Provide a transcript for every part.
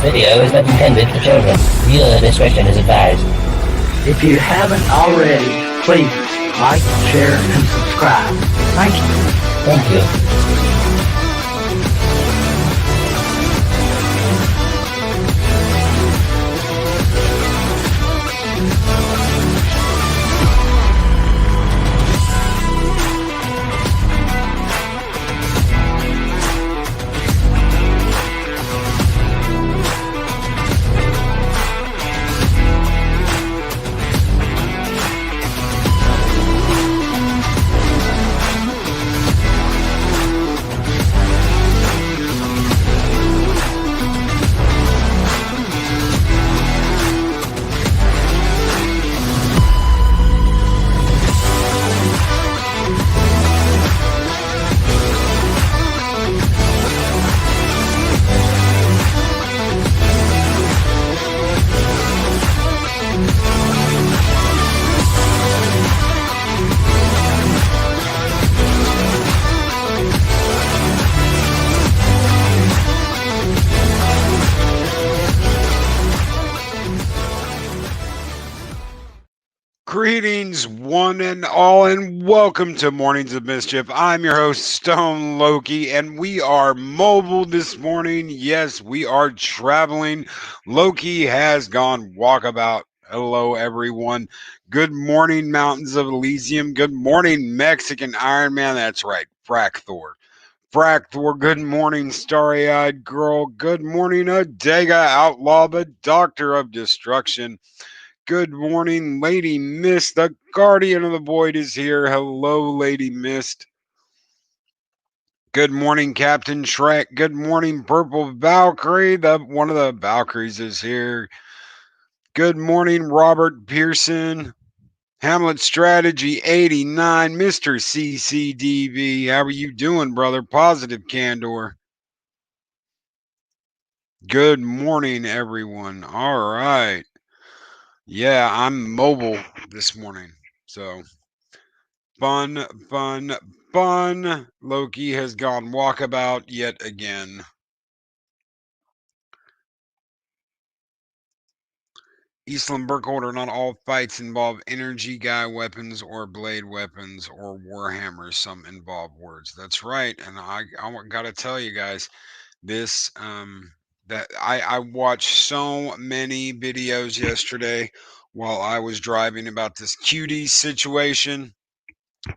This video is not intended for children. Viewer discretion is advised. If you haven't already, please like, share, and subscribe. Thank you. Thank you. Greetings, one and all, and welcome to Mornings of Mischief. I'm your host, Stone Loki, and we are mobile this morning. Yes, we are traveling. Loki has gone walkabout. Hello, everyone. Good morning, Mountains of Elysium. Good morning, Mexican Iron Man. That's right, Frack Thor. Frack Thor, good morning, starry-eyed girl. Good morning, Adega Outlaw, the Doctor of Destruction. Good morning, Lady Myst. The Guardian of the Void is here. Hello, Lady Myst. Good morning, Captain Shrek. Good morning, Purple Valkyrie. One of the Valkyries is here. Good morning, Robert Pearson. Hamlet Strategy 89, Mr. CCDV. How are you doing, brother? Positive Candor. Good morning, everyone. All right. Yeah, I'm mobile this morning. So fun. Loki has gone walkabout yet again. Eastland Burke order, not all fights involve energy guy weapons or blade weapons or warhammers. Some involve words. That's right. And I gotta tell you guys, this that I watched so many videos yesterday while I was driving about this Cuties situation.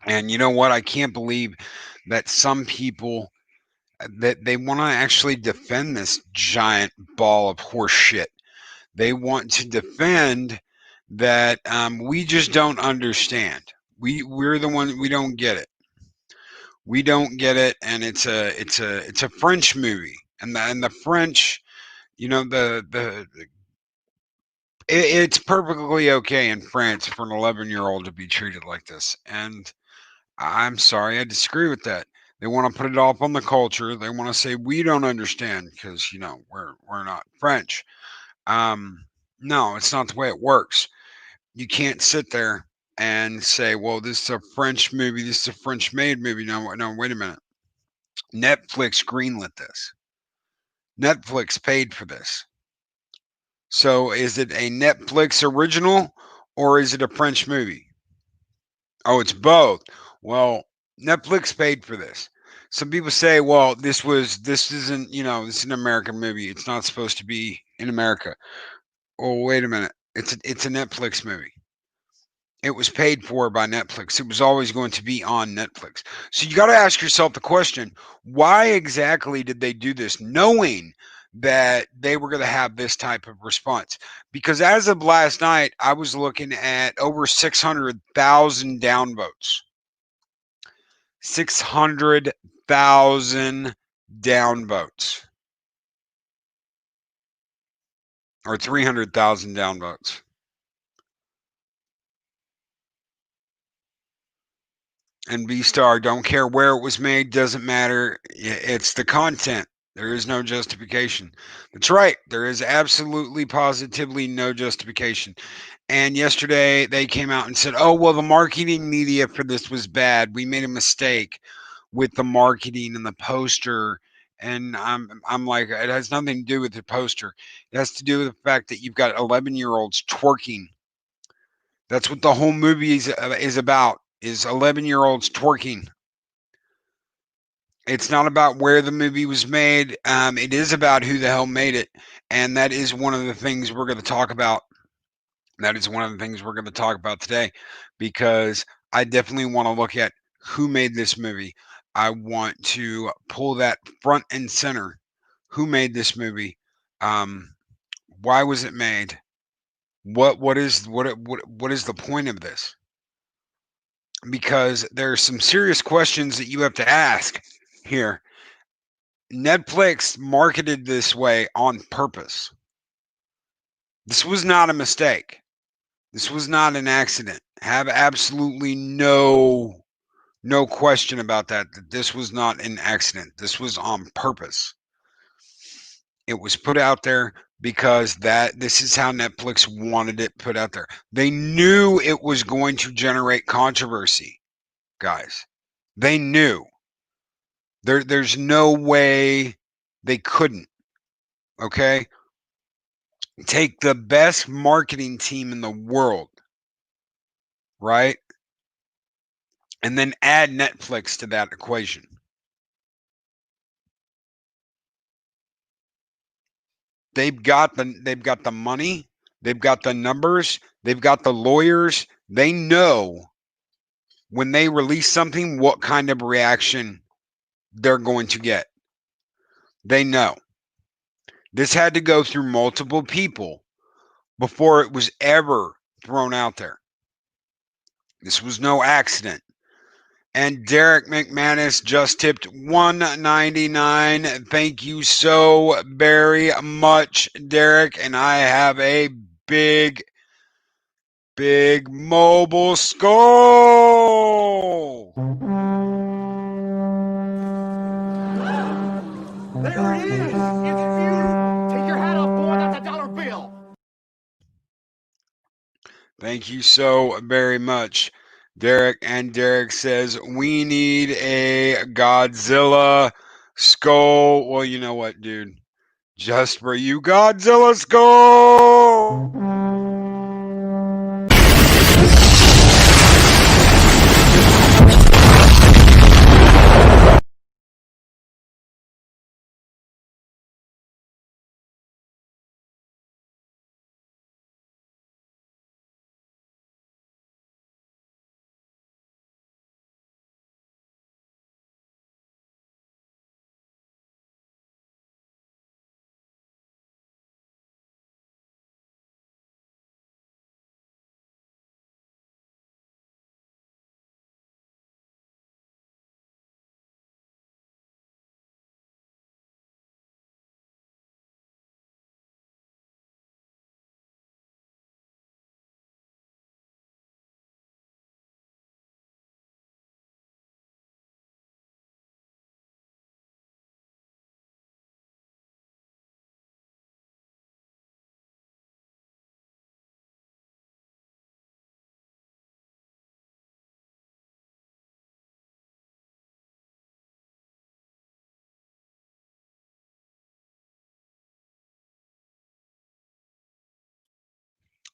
And you know what? I can't believe that some people that they want to actually defend this giant ball of horse shit. They want to defend that we just don't understand. We're the one, we don't get it. We don't get it, and it's a French movie, and the French, you know, it's perfectly okay in France for an 11-year-old to be treated like this, and I'm sorry, I disagree with that. They want to put it off on the culture. They want to say we don't understand because we're not French. No, it's not the way it works. You can't sit there and say, "Well, this is a French movie. This is a French-made movie." No, wait a minute. Netflix greenlit this. Netflix paid for this. So, is it a Netflix original or is it a French movie? Oh, it's both. Well, Netflix paid for this. Some people say, well, this isn't, this is an American movie. It's not supposed to be in America. Oh, wait a minute. It's a Netflix movie. It was paid for by Netflix. It was always going to be on Netflix. So you got to ask yourself the question, why exactly did they do this, knowing that they were going to have this type of response? Because as of last night, I was looking at over 600,000 downvotes. 600,000 downvotes. Or 300,000 downvotes. And B-Star, don't care where it was made, doesn't matter. It's the content. There is no justification. That's right. There is absolutely, positively no justification. And yesterday they came out and said, oh, well, the marketing media for this was bad. We made a mistake with the marketing and the poster And I'm like, it has nothing to do with the poster. It has to do with the fact that you've got 11-year-olds twerking. That's what the whole movie is about, is 11-year-olds twerking. It's not about where the movie was made. It is about who the hell made it. And that is one of the things we're going to talk about. That is one of the things we're going to talk about today, because I definitely want to look at who made this movie. I want to pull that front and center. Who made this movie? Why was it made? What is the point of this? Because there are some serious questions that you have to ask here. Netflix marketed this way on purpose. This was not a mistake. This was not an accident. Have absolutely no question about that this was not an accident. This was on purpose. It was put out there because this is how Netflix wanted it put out there. They knew it was going to generate controversy, guys. They knew. There's no way they couldn't. Okay? Take the best marketing team in the world, right? And then add Netflix to that equation. They've got the money, they've got the numbers, they've got the lawyers. They know when they release something what kind of reaction they're going to get. They know. This had to go through multiple people before it was ever thrown out there. This was no accident. And Derek McManus just tipped $1.99. Thank you so very much, Derek. And I have a big mobile skull. There it is! It's you! Take your hat off, boy. That's a dollar bill. Thank you so very much, Derek. And Derek says, we need a Godzilla skull. Well, you know what, dude? Just for you, Godzilla skull!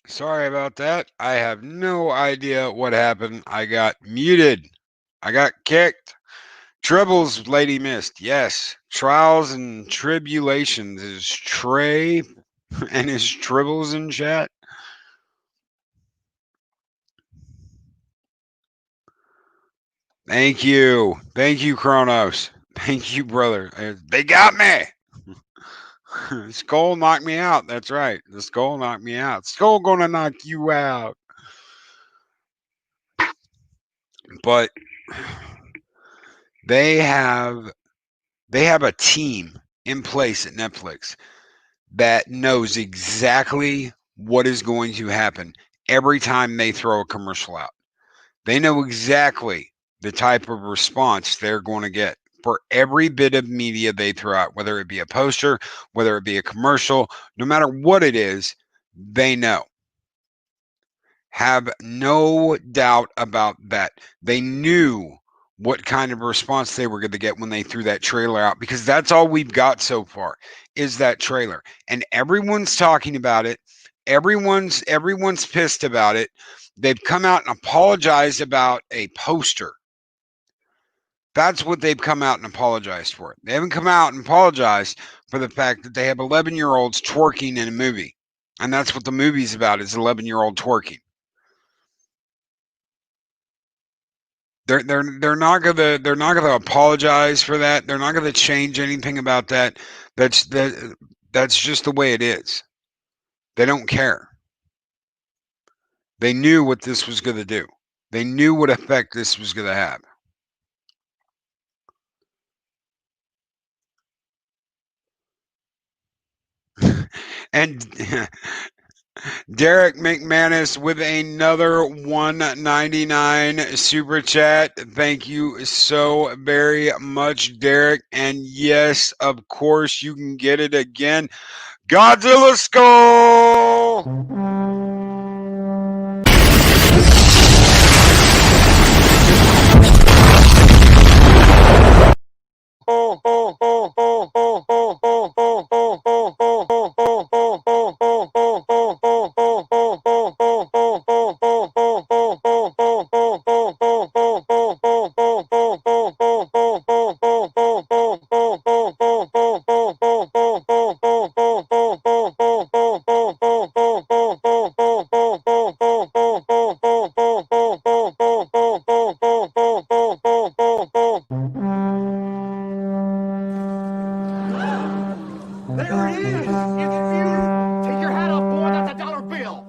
Sorry about that. I have no idea what happened. I got muted. I got kicked. Troubles, Lady Myst. Yes. Trials and tribulations. Is Trey and his tribbles in chat? Thank you. Thank you, Kronos. Thank you, brother. They got me. Skull knocked me out. That's right. The skull knocked me out. Skull gonna knock you out. But they have a team in place at Netflix that knows exactly what is going to happen every time they throw a commercial out. They know exactly the type of response they're going to get for every bit of media they throw out, whether it be a poster, whether it be a commercial, no matter what it is, they know. Have no doubt about that. They knew what kind of response they were going to get when they threw that trailer out, because that's all we've got so far is that trailer, and everyone's talking about it. Everyone's pissed about it. They've come out and apologized about a poster. That's what they've come out and apologized for. They haven't come out and apologized for the fact that they have 11-year-olds twerking in a movie, and that's what the movie's about, is 11-year-old twerking. They're not gonna apologize for that. They're not gonna change anything about that. That's just the way it is. They don't care. They knew what this was gonna do. They knew what effect this was gonna have. And Derek McManus with another $1.99 super chat. Thank you so very much, Derek. And yes, of course, you can get it again. Godzilla Skull! There it is! It's you! Take your hat off, boy, that's a dollar bill!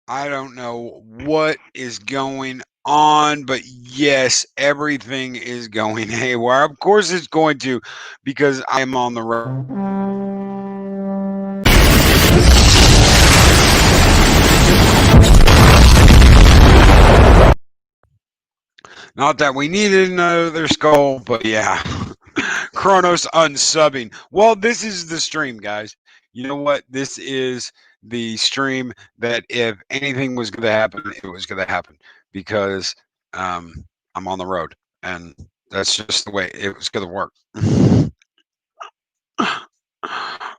I don't know what is going on, but yes, everything is going haywire. Of course it's going to, because I am on the road. Not that we needed another skull, but yeah. Kronos unsubbing. Well, this is the stream, guys. You know what? This is the stream that if anything was going to happen, it was going to happen, because I'm on the road, and that's just the way it was going to work.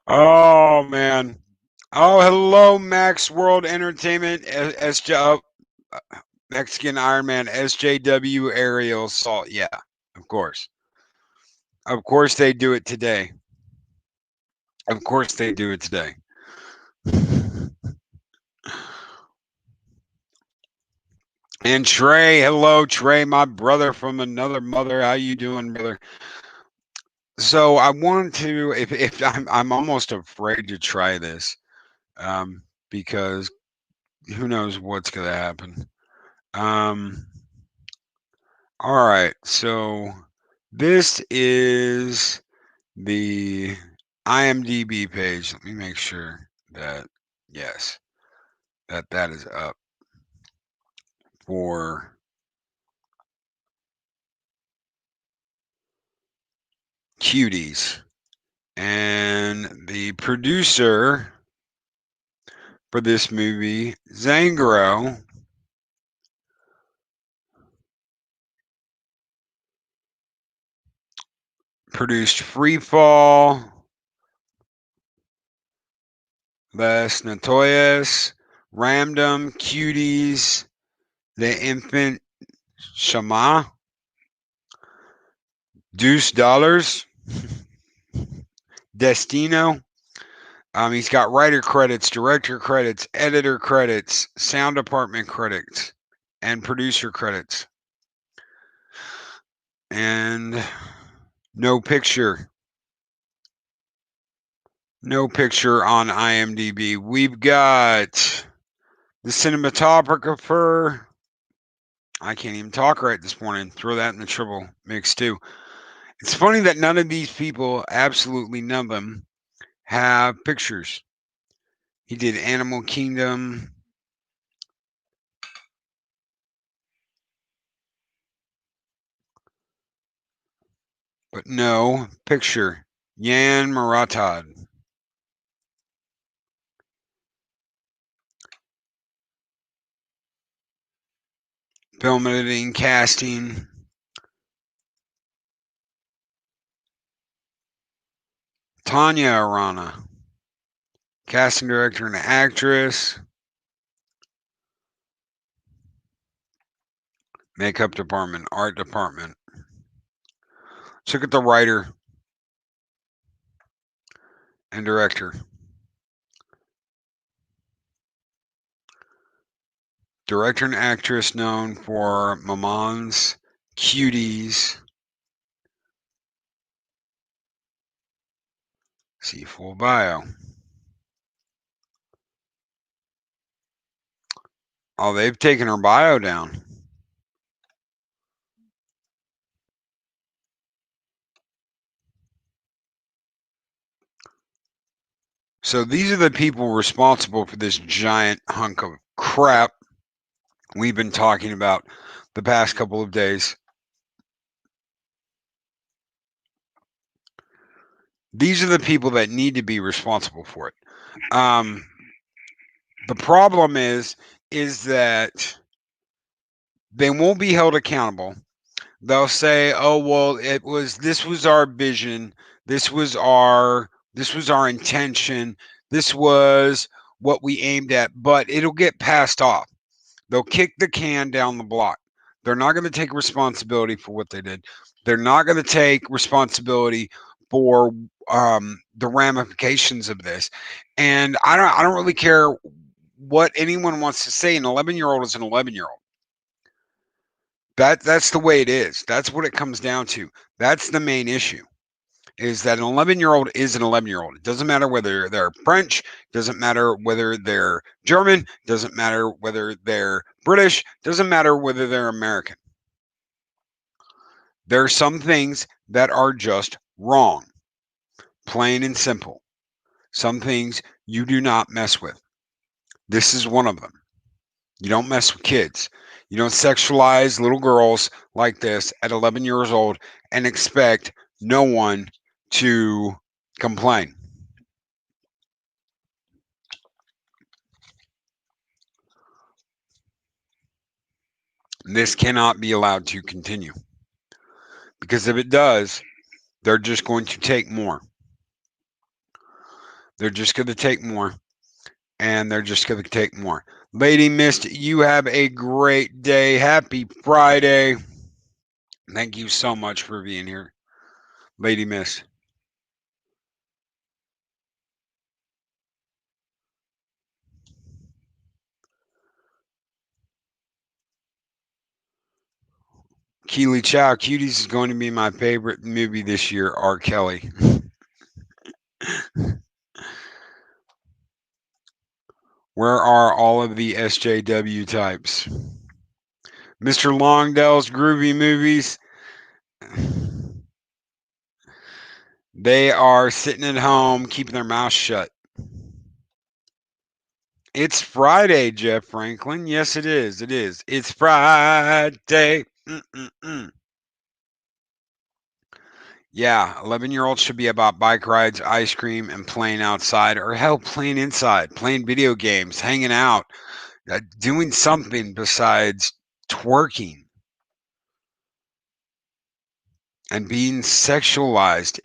Oh, man. Oh, hello, Max World Entertainment, Mexican Iron Man, SJW Aerial Assault. Yeah, of course. Of course they do it today. Of course they do it today. And Trey, hello, Trey, my brother from another mother. How you doing, brother? So I wanted to, if I'm almost afraid to try this, because who knows what's gonna happen. All right, so this is the IMDb page. Let me make sure that yes, that is up for Cuties. And the producer for this movie, Zangaro, produced Freefall, Las Notorias, Ramdom, Cuties, The Infant Shama, Deuce Dollars, Destino. He's got writer credits, director credits, editor credits, sound department credits, and producer credits. And no picture. No picture on IMDb. We've got the cinematographer, I can't even talk right this morning. Throw that in the triple mix too. It's funny that none of these people, absolutely none of them, have pictures. He did Animal Kingdom. But no picture. Yan Maratad. Film editing, casting. Tanya Arana. Casting director and actress. Makeup department, art department. Let's look at the writer and director. Director and actress known for Maman's, Cuties. See full bio. Oh, they've taken her bio down. So these are the people responsible for this giant hunk of crap we've been talking about the past couple of days. These are the people that need to be responsible for it. The problem is that they won't be held accountable. They'll say, "Oh well, this was our vision. This was our intention. This was what we aimed at," but it'll get passed off. They'll kick the can down the block. They're not going to take responsibility for what they did. They're not going to take responsibility for the ramifications of this. And I don't really care what anyone wants to say. An 11-year-old is an 11-year-old. That's the way it is. That's what it comes down to. That's the main issue. Is that an 11-year-old is an 11-year-old. It doesn't matter whether they're French, doesn't matter whether they're German, doesn't matter whether they're British, doesn't matter whether they're American. There are some things that are just wrong, plain and simple. Some things you do not mess with. This is one of them. You don't mess with kids. You don't sexualize little girls like this at 11 years old and expect no one to complain. This cannot be allowed to continue. Because if it does, they're just going to take more. They're just going to take more. And they're just going to take more. Lady Myst, you have a great day. Happy Friday. Thank you so much for being here. Lady Myst. Keely Chow, Cuties is going to be my favorite movie this year, R. Kelly. Where are all of the SJW types? Mr. Longdale's groovy movies. They are sitting at home, keeping their mouth shut. It's Friday, Jeff Franklin. Yes, it is. It is. It's Friday. Yeah, 11-year-olds should be about bike rides, ice cream, and playing outside, or hell, playing inside, playing video games, hanging out, doing something besides twerking and being sexualized.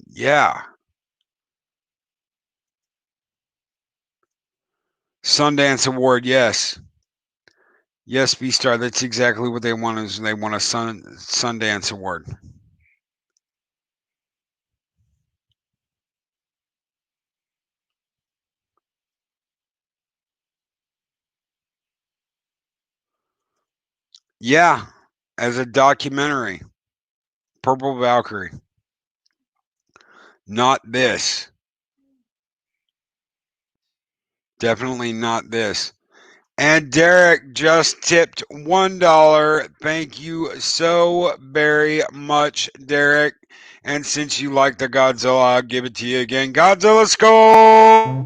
Yeah. Sundance Award, yes. Yes, B-Star, that's exactly what they want is they want a Sundance Award. Yeah, as a documentary. Purple Valkyrie. Not this. Definitely not this. And Derek just tipped $1. Thank you so very much, Derek. And since you like the Godzilla, I'll give it to you again. Godzilla skull!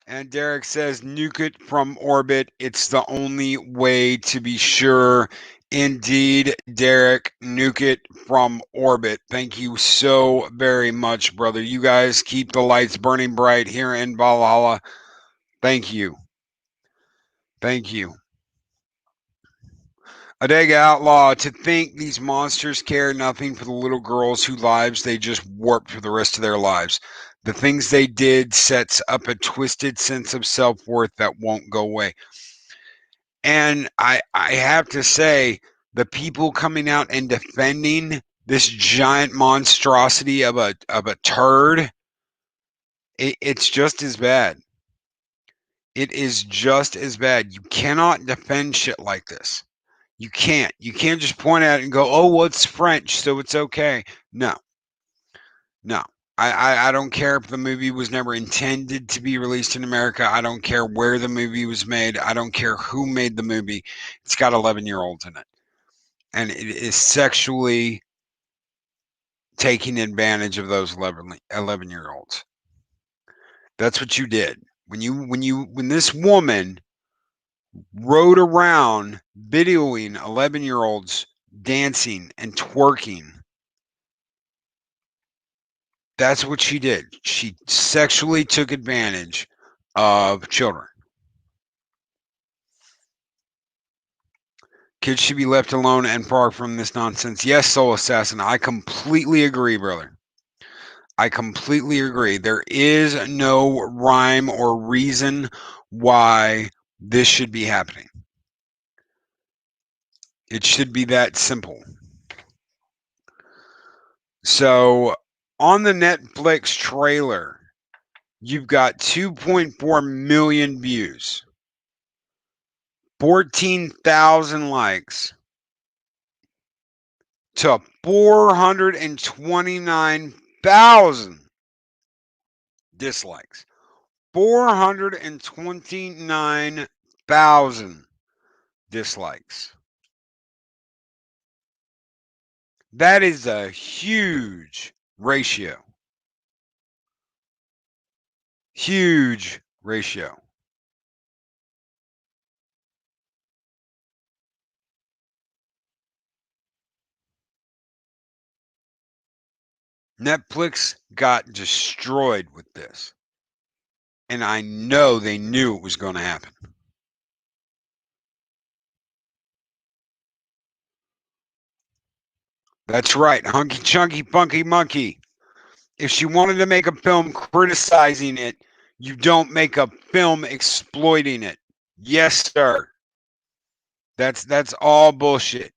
And Derek says, nuke it from orbit. It's the only way to be sure. Indeed, Derek, nuke it from orbit. Thank you so very much, brother. You guys keep the lights burning bright here in Valhalla. Thank you. Thank you. Adega Outlaw, to think these monsters care nothing for the little girls whose lives they just warped for the rest of their lives. The things they did sets up a twisted sense of self-worth that won't go away. And I have to say, the people coming out and defending this giant monstrosity of a turd, it's just as bad. It is just as bad. You cannot defend shit like this. You can't. You can't just point at it and go, oh, well, it's French, so it's okay. No. No. I don't care if the movie was never intended to be released in America. I don't care where the movie was made. I don't care who made the movie. It's got 11-year-olds in it. And it is sexually taking advantage of those 11-year-olds. That's what you did. When this woman rode around videoing 11-year-olds dancing and twerking, that's what she did. She sexually took advantage of children. Kids should be left alone and far from this nonsense. Yes, Soul Assassin, I completely agree, brother. I completely agree. There is no rhyme or reason why this should be happening. It should be that simple. So, on the Netflix trailer, you've got 2.4 million views, 14,000 likes to 429,000 dislikes. 429,000 dislikes. That is a huge ratio. Huge ratio. Netflix got destroyed with this. And I know they knew it was going to happen. That's right, Hunky Chunky Funky Monkey. If she wanted to make a film criticizing it, you don't make a film exploiting it. Yes, sir. That's all bullshit.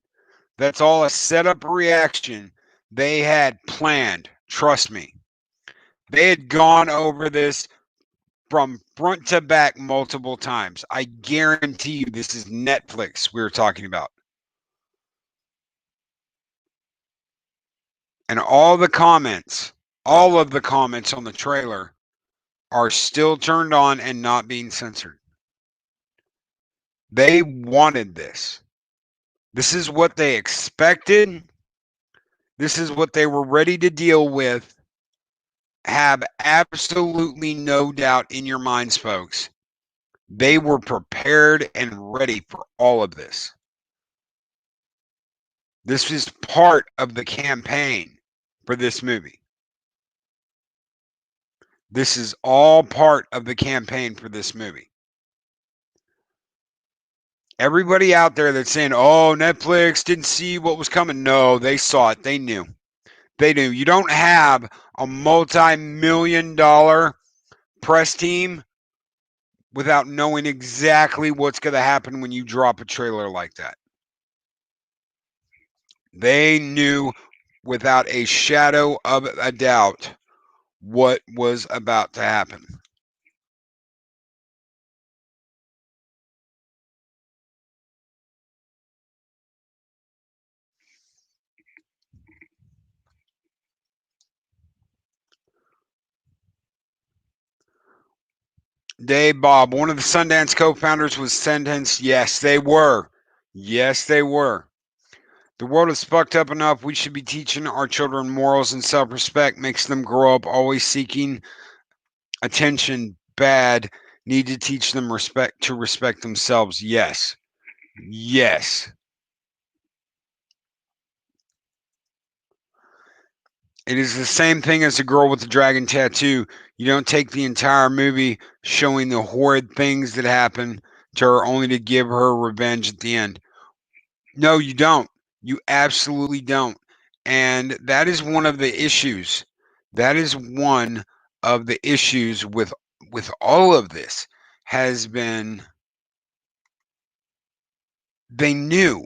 That's all a setup reaction they had planned. Trust me. They had gone over this from front to back multiple times. I guarantee you this is Netflix we were talking about. And all of the comments on the trailer are still turned on and not being censored. They wanted this. This is what they expected. This is what they were ready to deal with. Have absolutely no doubt in your minds, folks. They were prepared and ready for all of this. This is part of the campaign for this movie. This is all part of the campaign for this movie. Everybody out there that's saying, oh, Netflix didn't see what was coming. No, they saw it. They knew. They knew. You don't have a multi-million-dollar press team without knowing exactly what's going to happen when you drop a trailer like that. They knew without a shadow of a doubt what was about to happen. Dave Bob, one of the Sundance co-founders, was sentenced. Yes, they were. Yes, they were. The world is fucked up enough. We should be teaching our children morals and self-respect. Makes them grow up always seeking attention. Bad. Need to teach them respect to respect themselves. Yes. Yes. It is the same thing as the girl with the dragon tattoo. You don't take the entire movie showing the horrid things that happen to her only to give her revenge at the end. No, you don't. You absolutely don't. And that is one of the issues. That is one of the issues with all of this has been they knew.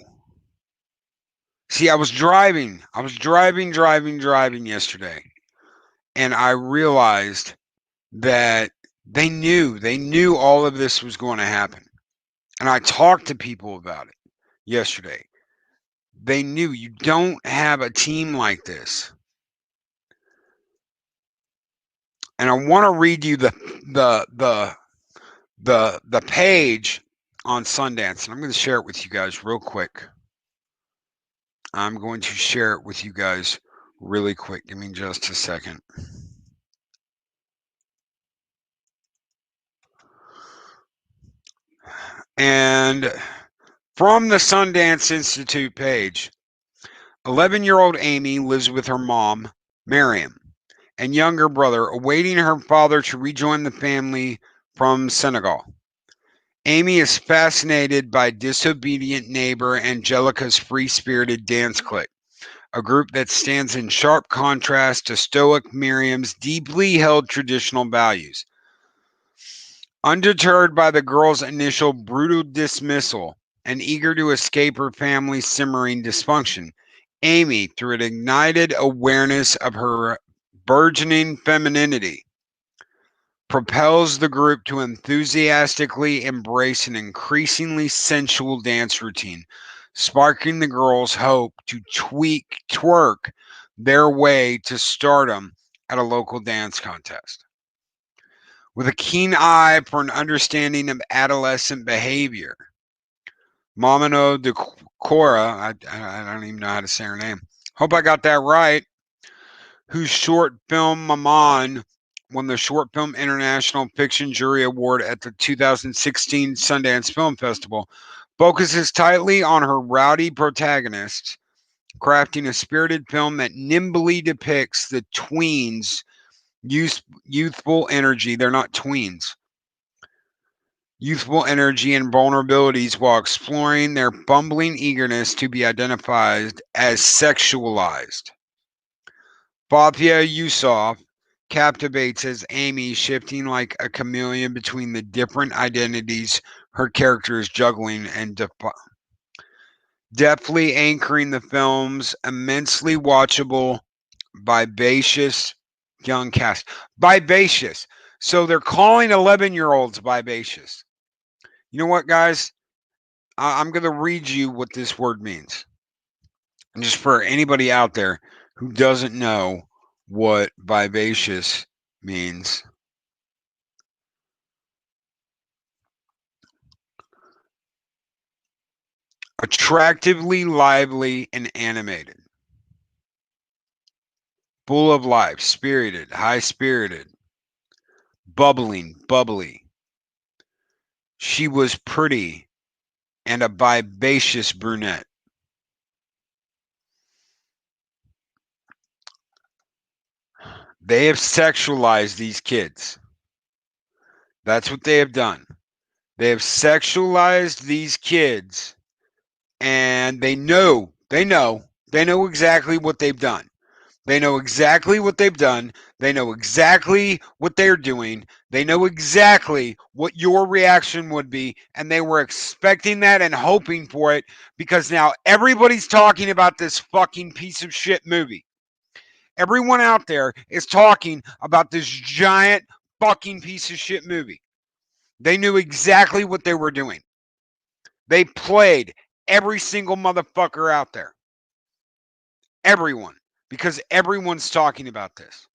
See, I was driving yesterday, and I realized that they knew all of this was going to happen. And I talked to people about it yesterday. They knew. You don't have a team like this. And I want to read you the page on Sundance, and I'm going to share it with you guys real quick. I'm going to share it with you guys really quick. Give me just a second. And from the Sundance Institute page, 11-year-old Amy lives with her mom, Miriam, and younger brother, awaiting her father to rejoin the family from Senegal. Amy is fascinated by disobedient neighbor Angelica's free-spirited dance clique, a group that stands in sharp contrast to stoic Miriam's deeply held traditional values. Undeterred by the girl's initial brutal dismissal and eager to escape her family's simmering dysfunction, Amy, through an ignited awareness of her burgeoning femininity, propels the group to enthusiastically embrace an increasingly sensual dance routine, sparking the girls' hope to twerk their way to stardom at a local dance contest. With a keen eye for an understanding of adolescent behavior, Mamano de Cora, I don't even know how to say her name. Hope I got that right. Whose short film Maman won the Short Film International Fiction Jury Award at the 2016 Sundance Film Festival, focuses tightly on her rowdy protagonists, crafting a spirited film that nimbly depicts the tweens' youthful energy. They're not tweens. Youthful energy and vulnerabilities while exploring their bumbling eagerness to be identified as sexualized. Fathia Yusuf captivates as Amy, shifting like a chameleon between the different identities her character is juggling and deftly anchoring the film's immensely watchable, vivacious young cast. Vivacious. So they're calling 11-year-olds vivacious. You know what, guys? I'm going to read you what this word means. And just for anybody out there who doesn't know what vivacious means, attractively lively and animated, full of life, spirited, high spirited, bubbly. She was pretty and a vivacious brunette. They have sexualized these kids. That's what they have done. They have sexualized these kids, and they know exactly what they've done. They know exactly what they've done. They know exactly what they're doing. They know exactly what your reaction would be. And they were expecting that and hoping for it because now everybody's talking about this fucking piece of shit movie. Everyone out there is talking about this giant fucking piece of shit movie. They knew exactly what they were doing. They played every single motherfucker out there. Everyone. Because everyone's talking about this.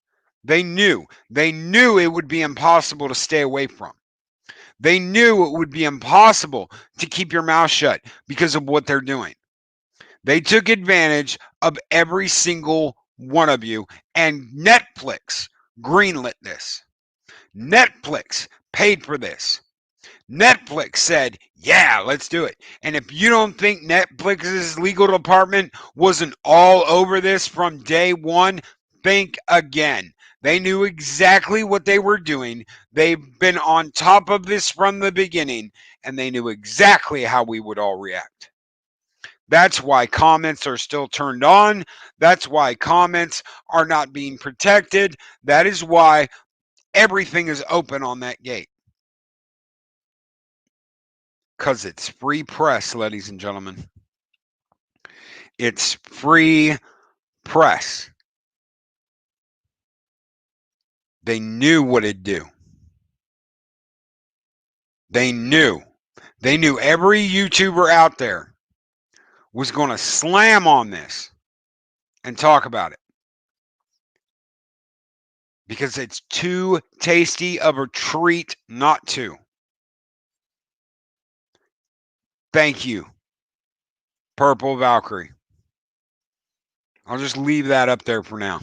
They knew it would be impossible to stay away from. They knew it would be impossible to keep your mouth shut because of what they're doing. They took advantage of every single one of you, and Netflix greenlit this. Netflix paid for this. Netflix said, yeah, let's do it. And if you don't think Netflix's legal department wasn't all over this from day one, think again. They knew exactly what they were doing. They've been on top of this from the beginning, and they knew exactly how we would all react. That's why comments are still turned on. That's why comments are not being protected. That is why everything is open on that gate. Because it's free press, ladies and gentlemen. It's free press. They knew what it'd do. They knew. They knew every YouTuber out there was going to slam on this and talk about it. Because it's too tasty of a treat not to. Thank you, Purple Valkyrie. I'll just leave that up there for now.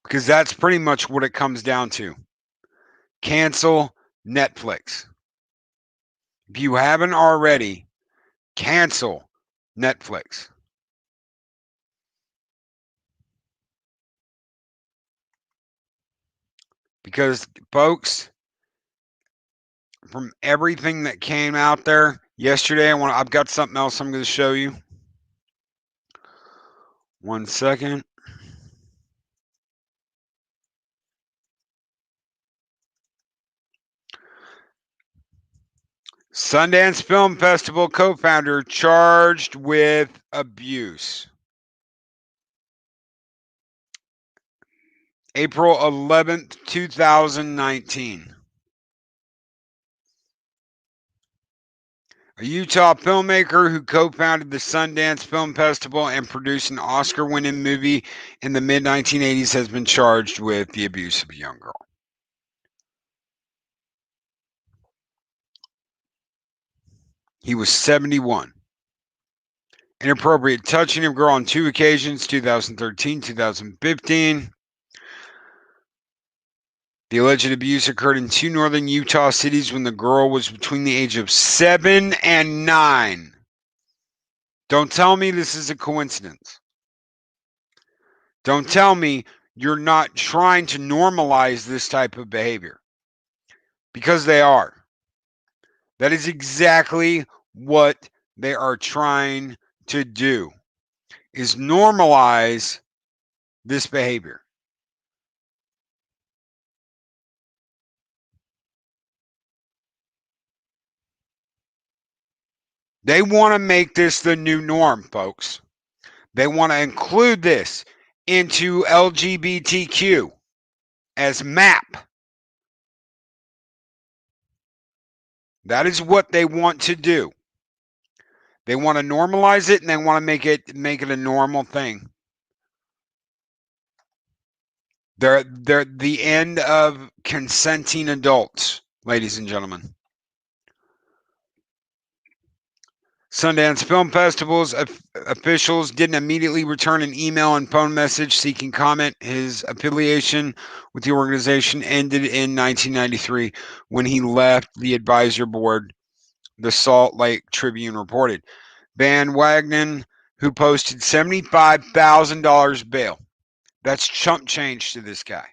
Because that's pretty much what it comes down to. Cancel Netflix. If you haven't already, cancel Netflix. Because, folks, from everything that came out there yesterday, I've got something else I'm going to show you. 1 second. Sundance Film Festival co-founder charged with abuse. April 11th, 2019. A Utah filmmaker who co-founded the Sundance Film Festival and produced an Oscar-winning movie in the mid-1980s has been charged with the abuse of a young girl. He was 71. Inappropriate touching of girl on 2 occasions, 2013, 2015. The alleged abuse occurred in 2 northern Utah cities when the girl was between the age of 7 and 9. Don't tell me this is a coincidence. Don't tell me you're not trying to normalize this type of behavior. Because they are. That is exactly what they are trying to do, is normalize this behavior. They want to make this the new norm, folks. They want to include this into LGBTQ as MAP. That is what they want to do. They want to normalize it, and they want to make it a normal thing. They're the end of consenting adults, ladies and gentlemen. Sundance Film Festival's officials didn't immediately return an email and phone message seeking comment. His affiliation with the organization ended in 1993 when he left the advisor board, the Salt Lake Tribune reported. Van Wagenen, who posted $75,000 bail. That's chump change to this guy.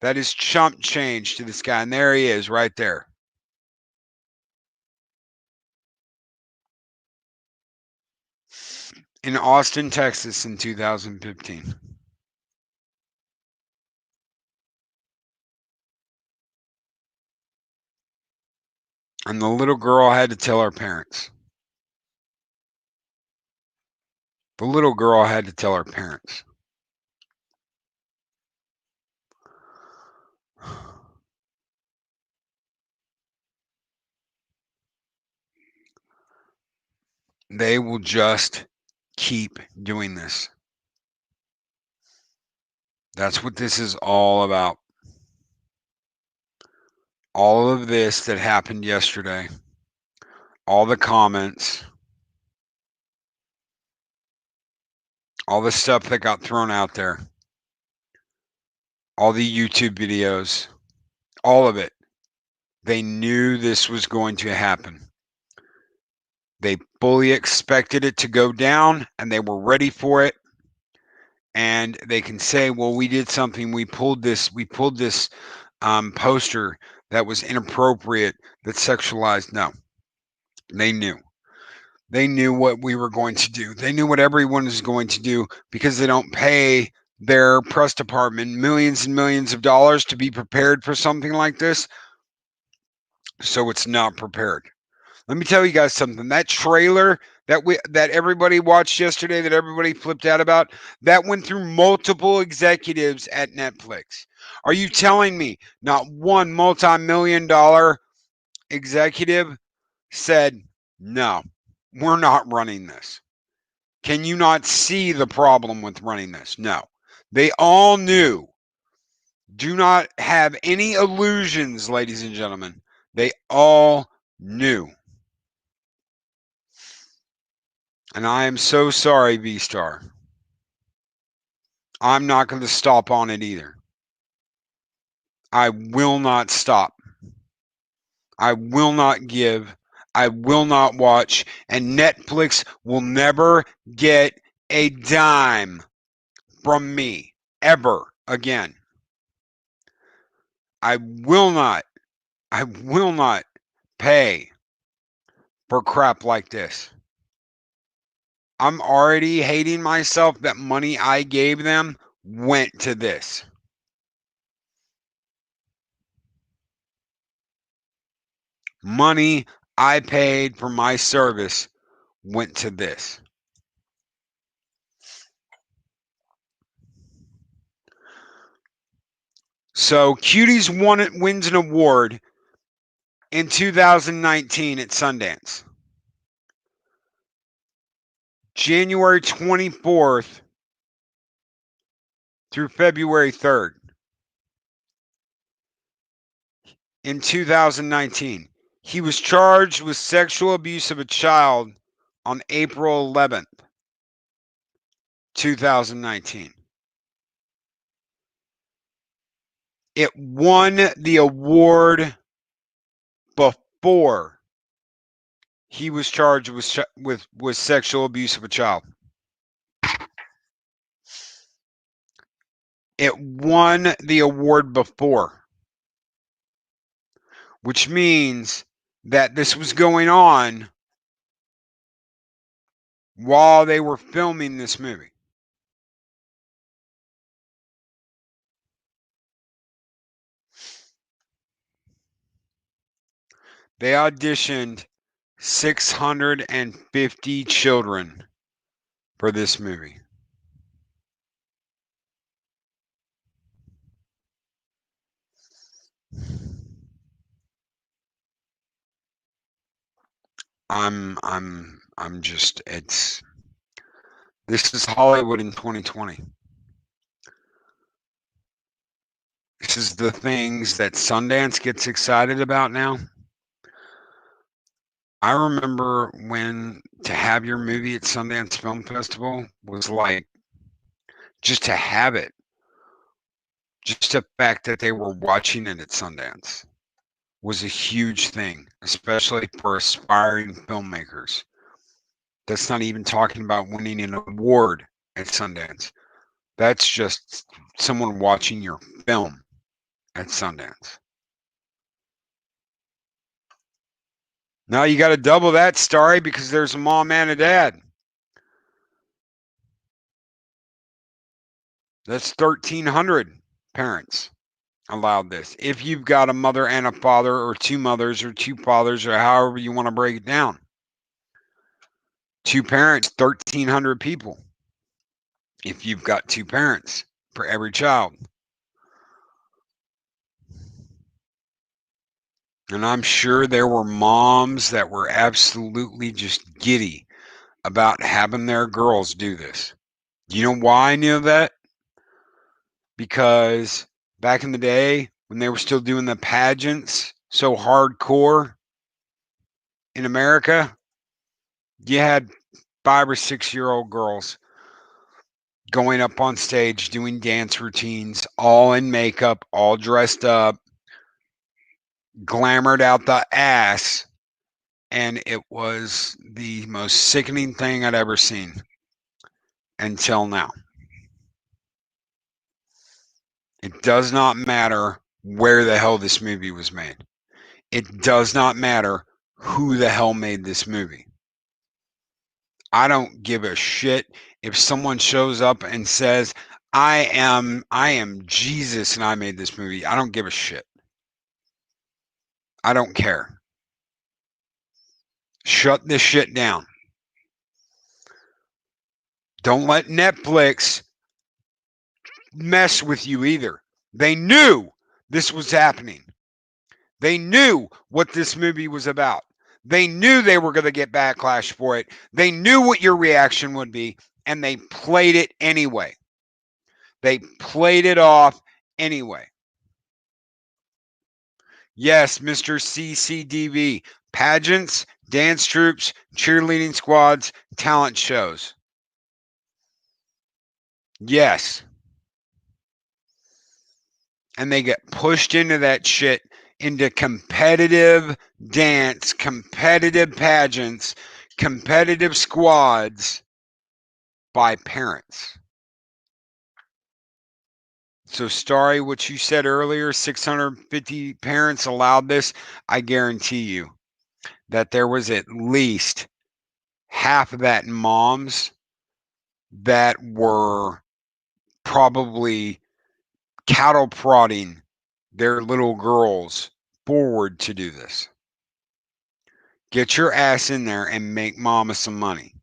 That is chump change to this guy. And there he is right there. In Austin, Texas in 2015. And the little girl had to tell her parents. The little girl had to tell her parents. They will just keep doing this. That's what this is all about. all of this that happened yesterday, all the comments, all the stuff that got thrown out there, all the YouTube videos, all of it, they knew this was going to happen. They fully expected it to go down, and they were ready for it. And they can say, well, we did something. We pulled this poster that was inappropriate, that sexualized. No, they knew. They knew what we were going to do. They knew what everyone was going to do, because they don't pay their press department millions and millions of dollars to be prepared for something like this. So it's not prepared. Let me tell you guys something. That trailer that everybody watched yesterday, that everybody flipped out about, that went through multiple executives at Netflix. Are you telling me not one multi-million-dollar executive said, no, we're not running this? Can you not see the problem with running this? No. They all knew. Do not have any illusions, ladies and gentlemen. They all knew. And I am so sorry, V-Star. I'm not going to stop on it either. I will not stop. I will not give. I will not watch. And Netflix will never get a dime from me ever again. I will not pay for crap like this. I'm already hating myself that money I gave them went to this. Money I paid for my service went to this. So Cuties wins an award in 2019 at Sundance. January 24th through February 3rd in 2019. He was charged with sexual abuse of a child on April 11th, 2019. It won the award before he was charged with sexual abuse of a child. It won the award before, which means that this was going on while they were filming this movie. They auditioned 650 children for this movie. I'm just, this is Hollywood in 2020. This is the things that Sundance gets excited about now. I remember when to have your movie at Sundance Film Festival was like, just to have it, just the fact that they were watching it at Sundance was a huge thing, especially for aspiring filmmakers. That's not even talking about winning an award at Sundance. That's just someone watching your film at Sundance. Now you got to double that, Starry, because there's a mom and a dad. That's 1,300 parents allowed this. If you've got a mother and a father, or two mothers or two fathers, or however you want to break it down. Two parents, 1,300 people. If you've got two parents for every child. And I'm sure there were moms that were absolutely just giddy about having their girls do this. You know why I knew that? Because back in the day, when they were still doing the pageants so hardcore in America, you had 5 or 6-year-old girls going up on stage doing dance routines, all in makeup, all dressed up, glamored out the ass, and it was the most sickening thing I'd ever seen until now. It does not matter where the hell this movie was made. It does not matter who the hell made this movie. I don't give a shit if someone shows up and says, I am Jesus and I made this movie. I don't give a shit. I don't care. Shut this shit down. Don't let Netflix mess with you either. They knew this was happening. They knew what this movie was about. They knew they were going to get backlash for it. They knew what your reaction would be, and they played it anyway. They played it off anyway. Yes, Mr. CCDV. Pageants, dance troupes, cheerleading squads, talent shows. Yes. And they get pushed into that shit, into competitive dance, competitive pageants, competitive squads by parents. So, Starry, what you said earlier, 650 parents allowed this. I guarantee you that there was at least half of that moms that were probably cattle prodding their little girls forward to do this. Get your ass in there and make mama some money.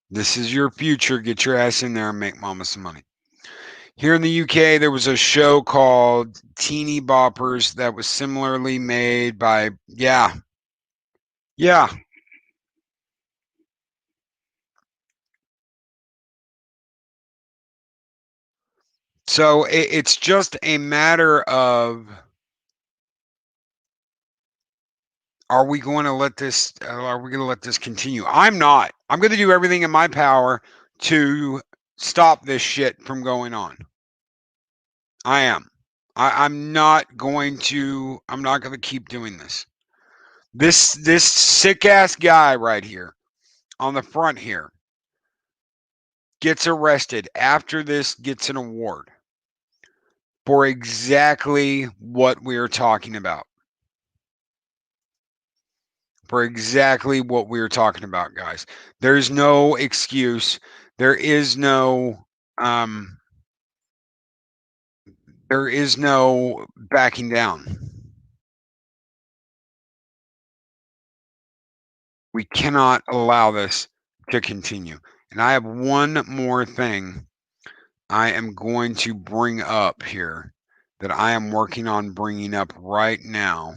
This is your future. Get your ass in there and make mama some money. Here in the UK, there was a show called Teeny Boppers that was similarly made by, yeah. So it's just a matter of, are we going to let this continue? I'm not. I'm going to do everything in my power to stop this shit from going on. I am. I'm not going to keep doing this. This sick ass guy right here on the front here gets arrested after this gets an award for exactly what we are talking about. For exactly what we are talking about, guys. There's no excuse. There is no backing down. We cannot allow this to continue. And I have one more thing I am going to bring up here that I am working on bringing up right now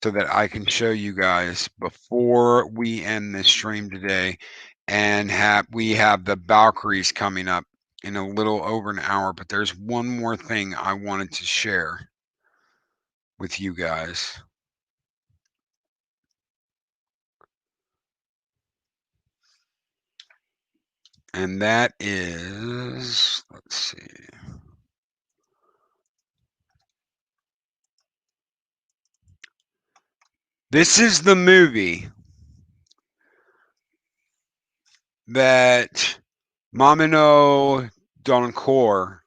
so that I can show you guys before we end this stream today. And we have the Valkyries coming up in a little over an hour. But there's one more thing I wanted to share with you guys. And that is, let's see. This is the movie that Mamino Doncor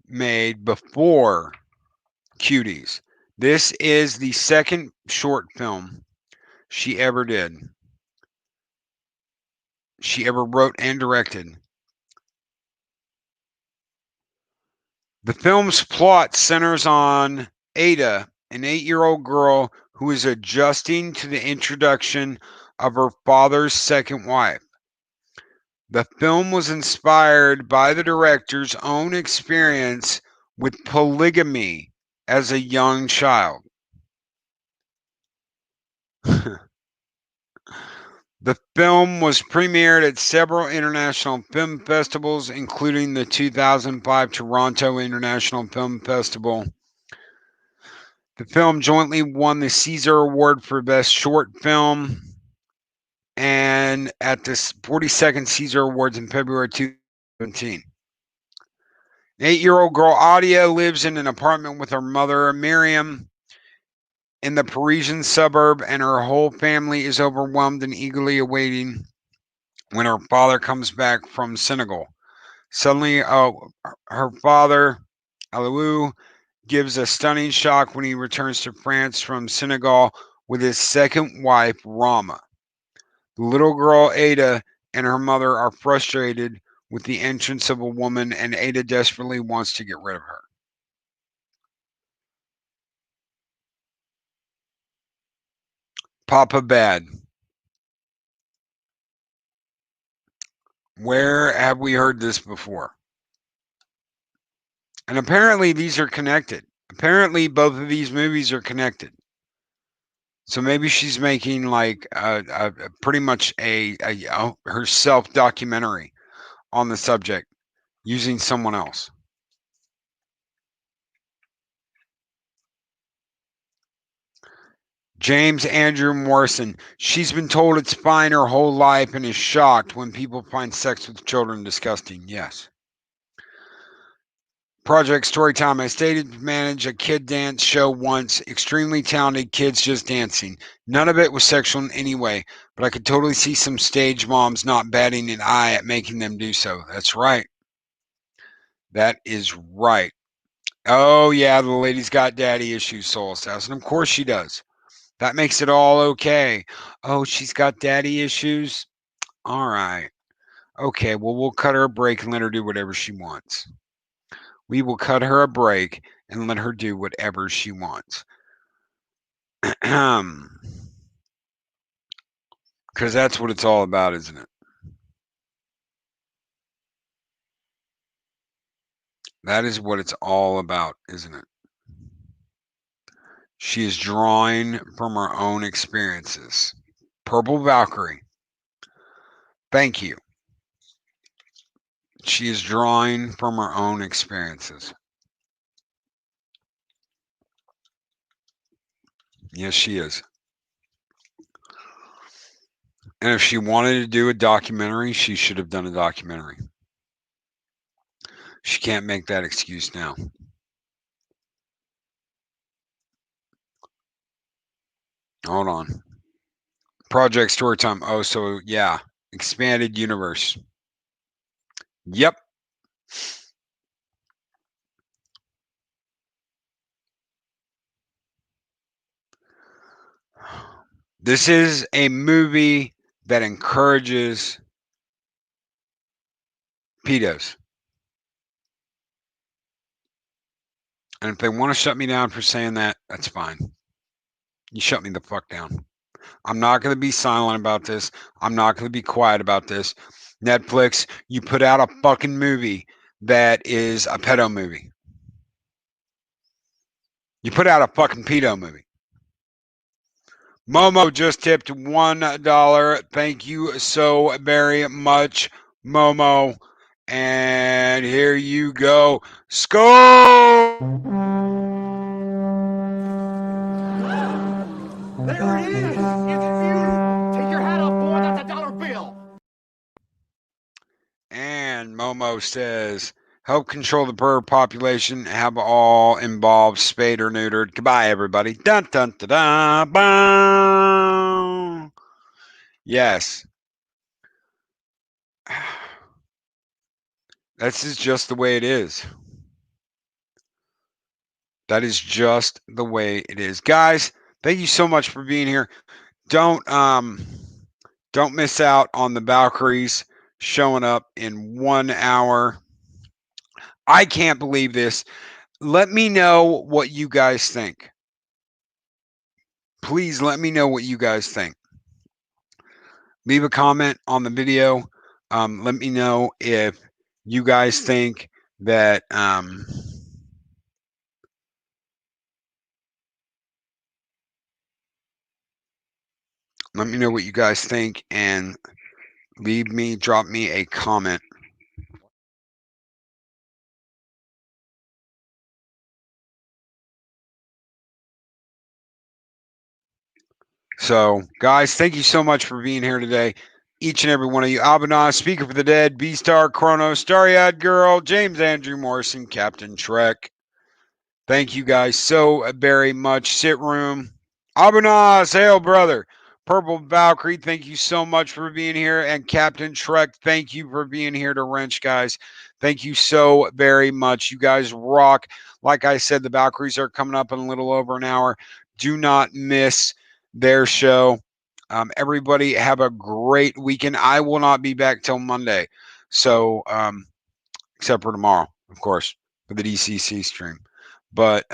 made before Cuties. This is the second short film she ever did. She ever wrote and directed. The film's plot centers on Ada, an 8-year-old girl who is adjusting to the introduction of her father's second wife. The film was inspired by the director's own experience with polygamy as a young child. The film was premiered at several international film festivals, including the 2005 Toronto International Film Festival. The film jointly won the Caesar Award for Best Short Film and at the 42nd Caesar Awards in February 2017. An 8-year-old girl, Adia, lives in an apartment with her mother, Miriam, in the Parisian suburb, and her whole family is overwhelmed and eagerly awaiting when her father comes back from Senegal. Suddenly, her father, Alou, gives a stunning shock when he returns to France from Senegal with his second wife, Rama. The little girl, Ada, and her mother are frustrated with the entrance of a woman, and Ada desperately wants to get rid of her. Papa Bad. Where have we heard this before? And apparently these are connected. Apparently both of these movies are connected. So maybe she's making like pretty much a her self documentary on the subject using someone else. James Andrew Morrison. She's been told it's fine her whole life and is shocked when people find sex with children disgusting. Yes. Project Storytime. I stayed to manage a kid dance show once. Extremely talented kids just dancing. None of it was sexual in any way, but I could totally see some stage moms not batting an eye at making them do so. That's right. That is right. Oh, yeah, the lady's got daddy issues, Soul Assassin. Of course she does. That makes it all okay. Oh, she's got daddy issues? All right. Okay, well, we'll cut her a break and let her do whatever she wants. We will cut her a break and let her do whatever she wants. Because that's what it's all about, isn't it? That is what it's all about, isn't it? She is drawing from her own experiences. Purple Valkyrie. Thank you. She is drawing from her own experiences. Yes, she is. And if she wanted to do a documentary, she should have done a documentary. She can't make that excuse now. Hold on. Project Storytime. Oh, so yeah. Expanded universe. Yep. This is a movie that encourages pedos. And if they want to shut me down for saying that, that's fine. You shut me the fuck down. I'm not going to be silent about this. I'm not going to be quiet about this. Netflix, you put out a fucking movie that is a pedo movie. You put out a fucking pedo movie. Momo just tipped $1. Thank you so very much, Momo. And here you go. Score! There it is! It's you! Take your hat off, boy, that's a dollar bill! And Momo says, help control the bird population, have all involved spayed or neutered. Goodbye, everybody. Dun, dun, dun, dun, bow. Yes. This is just the way it is. That is just the way it is. Guys, thank you so much for being here. Don't miss out on the Valkyries showing up in 1 hour. I can't believe this. Let me know what you guys think. Please let me know what you guys think. Leave a comment on the video. Let me know if you guys think that Let me know what you guys think and drop me a comment. So, guys, thank you so much for being here today. Each and every one of you. Abaddon, Speaker for the Dead, B-Star, Chrono, Starry-Eyed Girl, James Andrew Morrison, Captain Trek. Thank you guys so very much. Sit room. Abaddon, hail, brother. Purple Valkyrie, thank you so much for being here. And Captain Trek, thank you for being here to wrench, guys. Thank you so very much. You guys rock. Like I said, the Valkyries are coming up in a little over an hour. Do not miss their show. Everybody have a great weekend. I will not be back till Monday. So, except for tomorrow, of course, for the DCC stream. But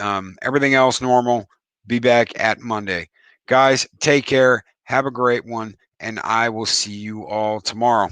everything else normal. Be back at Monday. Guys, take care. Have a great one. And I will see you all tomorrow.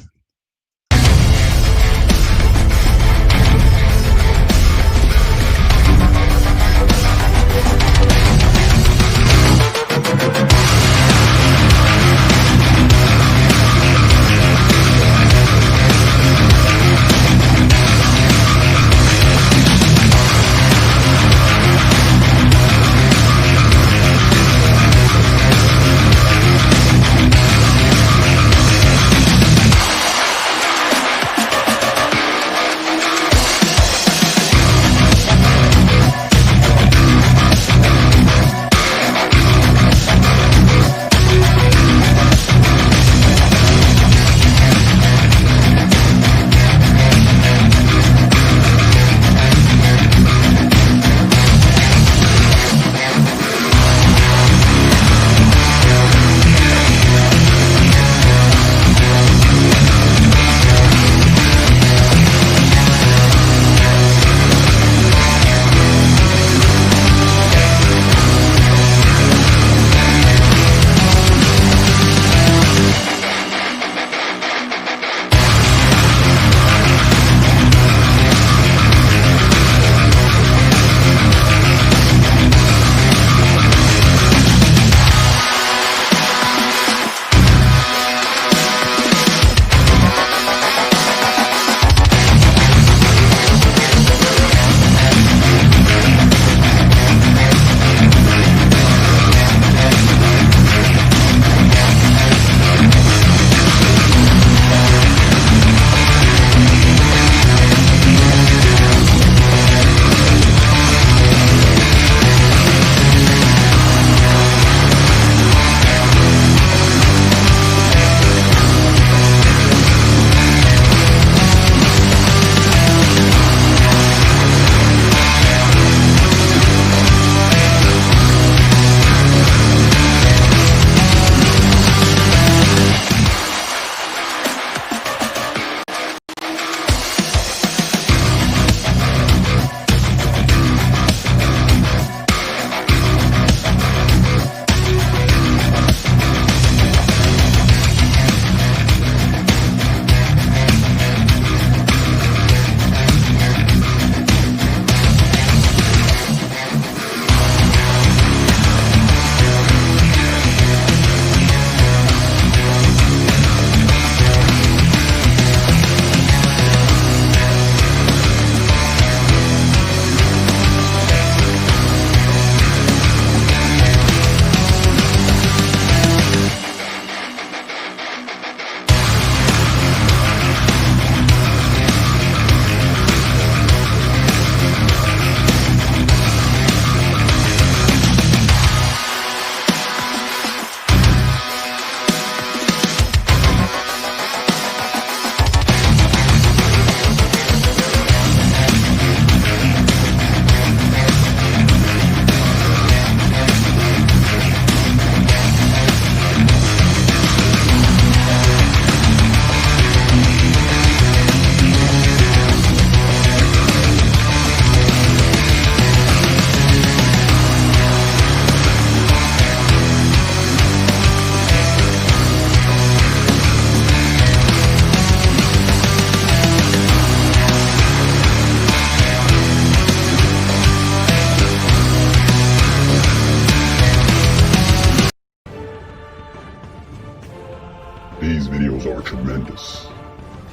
these videos are tremendous.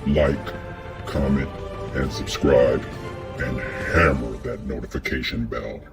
Like, comment, and subscribe, and hammer that notification bell.